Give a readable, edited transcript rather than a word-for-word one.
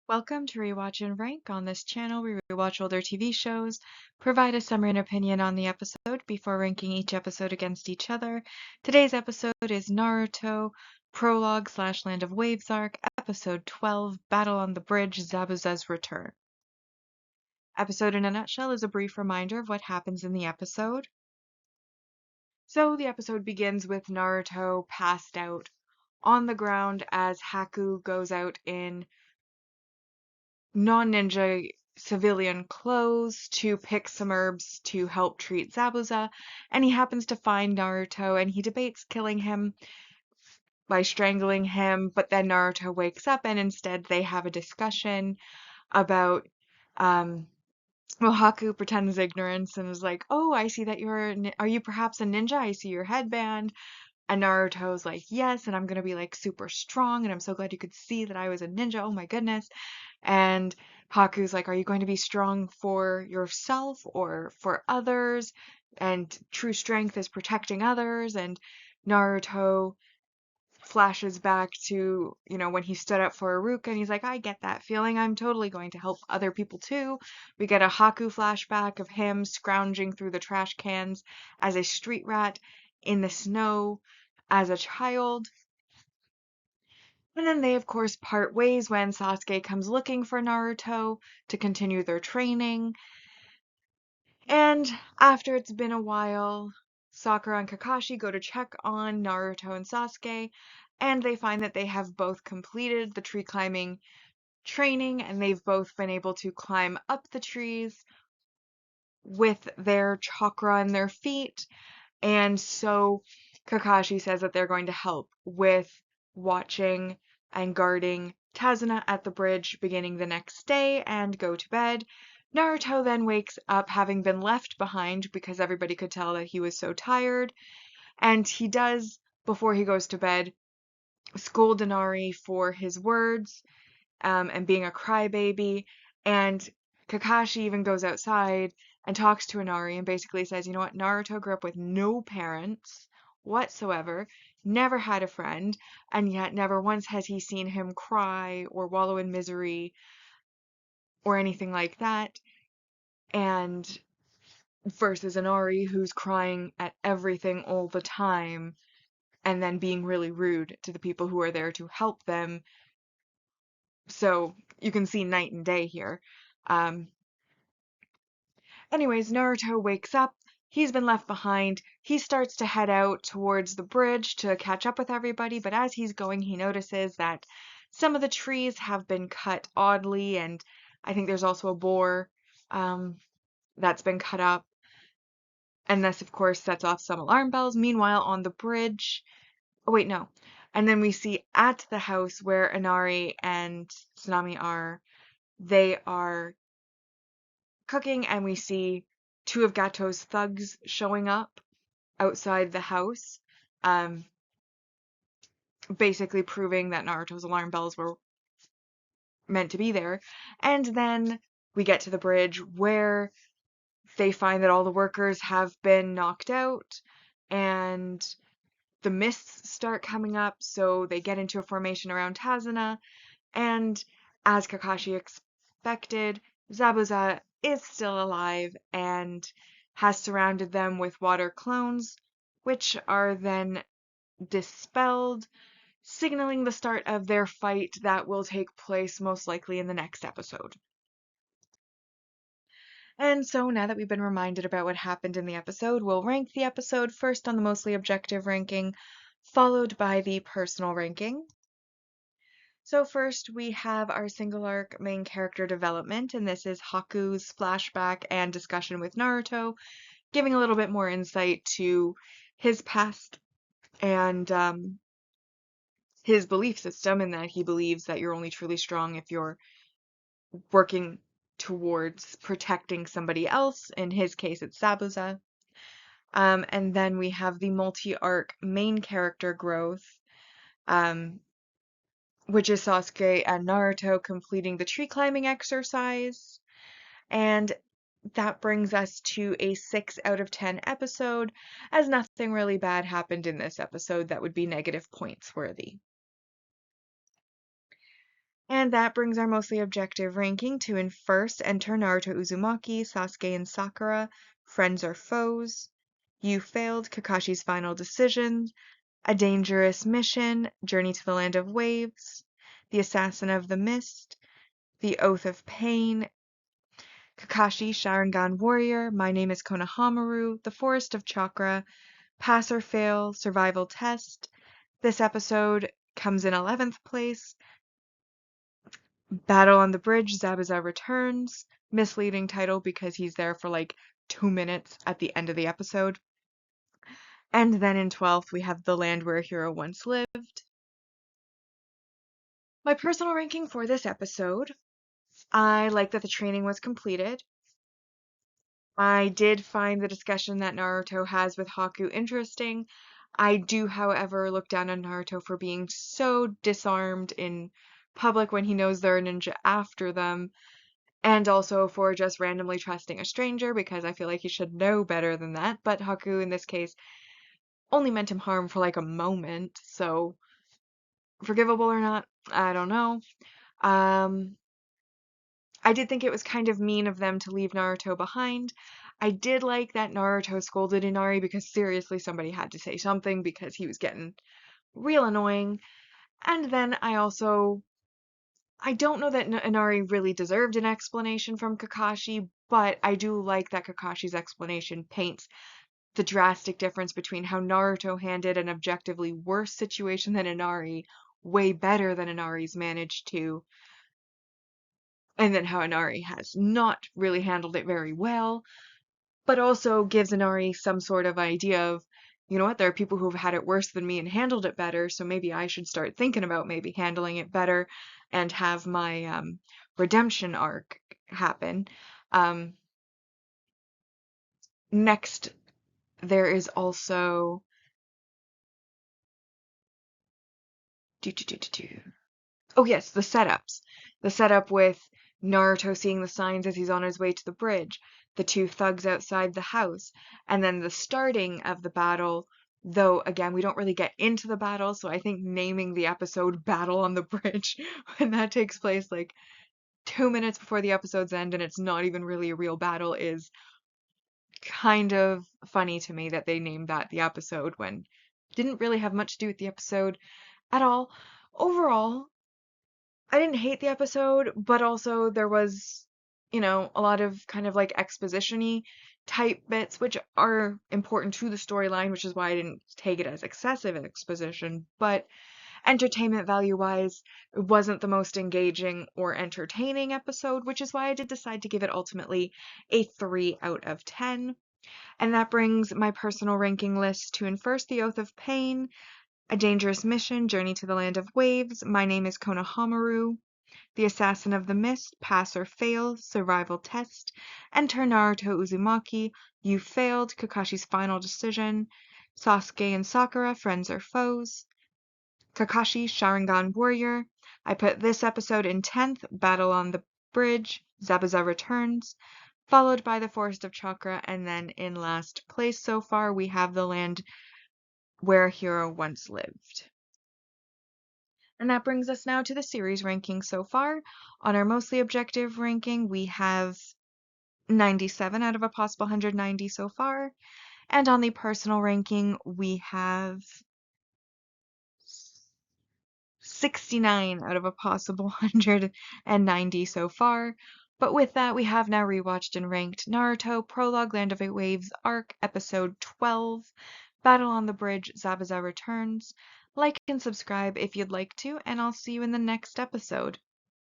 Welcome to Rewatch and Rank. On this channel, we rewatch older TV shows, provide a summary and opinion on the episode before ranking each episode against each other. Today's episode is Naruto Prologue / Land of Waves arc, episode 12, Battle on the Bridge, Zabuza's Return. Episode in a nutshell is a brief reminder of what happens in the episode. So the episode begins with Naruto passed out on the ground as Haku goes out in non-ninja civilian clothes to pick some herbs to help treat Zabuza, and he happens to find Naruto and he debates killing him by strangling him, but then Naruto wakes up and instead they have a discussion about Haku pretends ignorance and is like, "Oh, I see that are you perhaps a ninja? I see your headband." And Naruto's like, "Yes, and I'm gonna be like super strong, and I'm so glad you could see that I was a ninja. Oh my goodness." And Haku's like, "Are you going to be strong for yourself or for others?" And true strength is protecting others. And Naruto flashes back to, when he stood up for Iruka, and he's like, "I get that feeling. I'm totally going to help other people too." We get a Haku flashback of him scrounging through the trash cans as a street rat in the snow as a child. And then they, of course, part ways when Sasuke comes looking for Naruto to continue their training. And after it's been a while, Sakura and Kakashi go to check on Naruto and Sasuke, and they find that they have both completed the tree climbing training, and they've both been able to climb up the trees with their chakra in their feet. And so Kakashi says that they're going to help with watching and guarding Tazuna at the bridge beginning the next day and go to bed. Naruto then wakes up having been left behind because everybody could tell that he was so tired. And he does, before he goes to bed, scold Inari for his words and being a crybaby. And Kakashi even goes outside and talks to Inari and basically says, "You know what, Naruto grew up with no parents whatsoever, never had a friend, and yet never once has he seen him cry or wallow in misery or anything like that." And versus Inari, who's crying at everything all the time and then being really rude to the people who are there to help them. So you can see night and day here. Um, Anyways, Naruto wakes up. He's been left behind. He starts to head out towards the bridge to catch up with everybody, but as he's going, he notices that some of the trees have been cut oddly, and I think there's also a boar that's been cut up. And this, of course, sets off some alarm bells. Meanwhile, on the bridge, oh, wait, no. And then we see at the house where Inari and Tsunami are, they are cooking, and we see two of Gato's thugs showing up outside the house, um, basically proving that Naruto's alarm bells were meant to be there. And then we get to the bridge where they find that all the workers have been knocked out and the mists start coming up, so they get into a formation around Tazuna, and as Kakashi expected, Zabuza is still alive and has surrounded them with water clones, which are then dispelled, signaling the start of their fight that will take place most likely in the next episode. And so now that we've been reminded about what happened in the episode, we'll rank the episode first on the mostly objective ranking, followed by the personal ranking. So first we have our single arc main character development, and this is Haku's flashback and discussion with Naruto, giving a little bit more insight to his past and his belief system, in that he believes that you're only truly strong if you're working towards protecting somebody else. In his case, it's Zabuza. And then we have the multi-arc main character growth, which is Sasuke and Naruto completing the tree climbing exercise. And that brings us to a 6 out of 10 episode, as nothing really bad happened in this episode that would be negative points worthy. And that brings our mostly objective ranking to in first enter Naruto Uzumaki, Sasuke and Sakura, Friends or Foes, You Failed, Kakashi's Final Decision, A Dangerous Mission, Journey to the Land of Waves, The Assassin of the Mist, The Oath of Pain, Kakashi Sharingan Warrior, My Name is Konohamaru, The Forest of Chakra, Pass or Fail, Survival Test. This episode comes in 11th place. Battle on the Bridge, Zabuza Returns. Misleading title because he's there for like 2 minutes at the end of the episode. And then in 12th, we have The Land Where a Hero Once Lived. My personal ranking for this episode, I like that the training was completed. I did find the discussion that Naruto has with Haku interesting. I do, however, look down on Naruto for being so disarmed in public when he knows there are ninja after them, and also for just randomly trusting a stranger because I feel like he should know better than that. But Haku, in this case, only meant him harm for like a moment, so forgivable or not, I don't know. Um, I did think it was kind of mean of them to leave Naruto behind. I did like that Naruto scolded Inari because seriously somebody had to say something because he was getting real annoying. And then I don't know that Inari really deserved an explanation from Kakashi, but I do like that Kakashi's explanation paints the drastic difference between how Naruto handled an objectively worse situation than Inari, way better than Inari's managed to, and then how Inari has not really handled it very well, but also gives Inari some sort of idea of, you know what, there are people who've had it worse than me and handled it better, so maybe I should start thinking about maybe handling it better and have my redemption arc happen. Um, Next, there is also. Oh yes, the setups. The setup with Naruto seeing the signs as he's on his way to the bridge, the two thugs outside the house, and then the starting of the battle, though again, we don't really get into the battle, so I think naming the episode Battle on the Bridge when that takes place like 2 minutes before the episode's end and it's not even really a real battle is kind of funny to me that they named that the episode when it didn't really have much to do with the episode at all. Overall, I didn't hate the episode, but also there was, a lot of kind of like exposition-y type bits, which are important to the storyline, which is why I didn't take it as excessive exposition. But entertainment value-wise, it wasn't the most engaging or entertaining episode, which is why I did decide to give it ultimately a 3 out of 10. And that brings my personal ranking list to in first The Oath of Pain, A Dangerous Mission, Journey to the Land of Waves, My Name is Konohamaru, The Assassin of the Mist, Pass or Fail, Survival Test, Enter Naruto Uzumaki, You Failed, Kakashi's Final Decision, Sasuke and Sakura, Friends or Foes, Kakashi Sharingan Warrior. I put this episode in 10th, Battle on the Bridge, Zabuza Returns, followed by The Forest of Chakra, and then in last place so far we have The Land Where a Hero Once Lived. And that brings us now to the series ranking so far. On our mostly objective ranking, we have 97 out of a possible 190 so far. And on the personal ranking, we have 69 out of a possible 190 so far. But with that, we have now rewatched and ranked Naruto Prologue Land of Eight Waves Arc Episode 12, Battle on the Bridge, Zabuza Returns. Like and subscribe if you'd like to, and I'll see you in the next episode.